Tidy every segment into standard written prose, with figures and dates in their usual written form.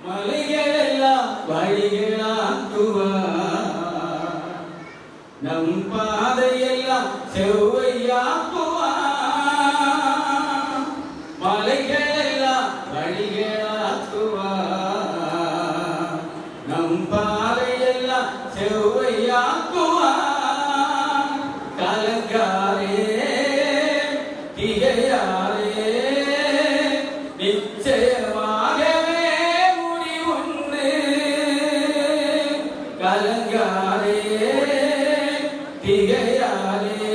மலைகளெல்லாம் வழிகளாக்குவார், நம் பாதையெல்லாம் செவ்வையாக்குவார். மலைகளெல்லாம் வழிகளாக்குவார், நம் பாதையெல்லாம் செவ்வையாக்குவார். கலங்காரே திகையாரே நிச்சயமாகவே முடிவுண்டு. கலங்காரே திகையாரே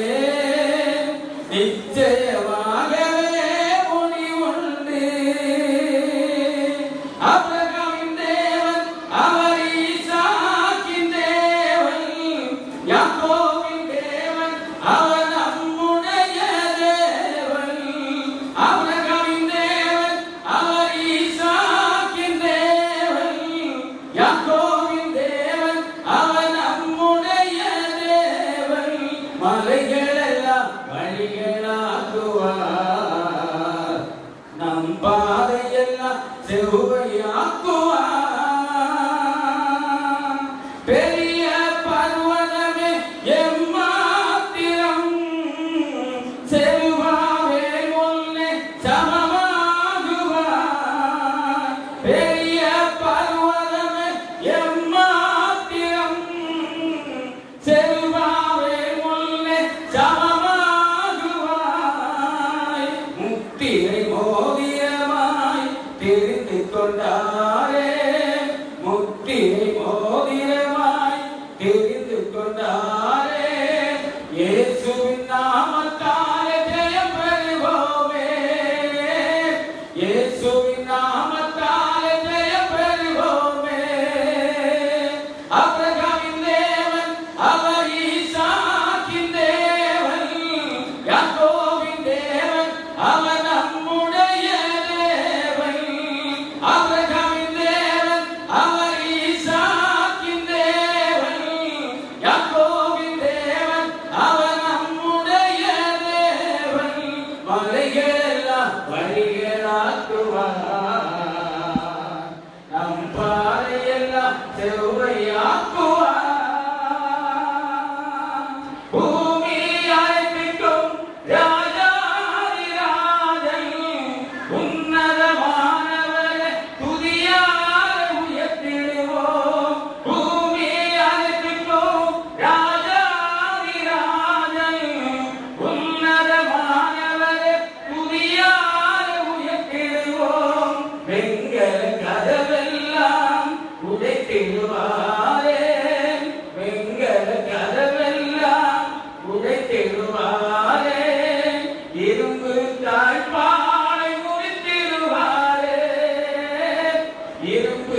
நிச்சயமாகவே முடிவுண்டு. ஆபிரகாமின் தேவன் அவர் ஈசாக்கின் தேவன், யாக்கோபின் தேவன் அவர் நம்முடைய தேவன். ஆபிரகாமின் தேவன் அவர் ஈசாக்கின் தேவன், யாக்கோபின் தேவன் அவர் நம்முடைய தேவன். மலைகளெல்லாம் வழிகளாக்குவார், நம் பாதையெல்லாம் செவ்வையாக்குவார். பெரிய பர்வதமே எம்மாத்திரம் செருபாவே முன்னே சமமாகுவார். பெரிய பர்வதமே எம்மாத்திரம் செருபாவே முன்னே சமமாகுவாய். முத்திரை மோதிரமாய் தெரிந்து கொண்டாரே, முத்திரை மோதிரமாய் தெரிந்து கொண்டாரே. இயேசுவின் நாமத்தாலே ஜெயம் பெறுவோமே, இயேசுவின் நாமத்தாலே ஜெயம் பெறுவோமே. ஆபிரகாமின் தேவன் அவர் ஈசாக்கின் தேவன், யாக்கோபின் தேவன் அவர் நம்முடைய தேவன். ஆபிரகாமின் தேவன் அவர் ஈசாக்கின் தேவன், யாக்கோபின் தேவன் அவர் நம்முடைய தேவன். மலைகளெல்லாம் வழிகளாக்குவார், நம் பாதையெல்லாம் செவ்வையாக்குவார். பூமி அழைப்பிக்கும் ராஜாதிராஜன், உன்னதமானவரை துதியால் உயர்த்திடுவோம். பூமி அழைப்பிக்கும் ராஜாதிராஜன், உன்னதமானவரை துதியால் உயர்த்திடுவோம். வெங்கல கதவெல்லாம் உடைத்திடுவாரே, வெங்கல கதவெல்லாம் உடைத்திடுவாரே. இரும்பு தாழ்பாளை முறித்திடுவாரே, இரும்பு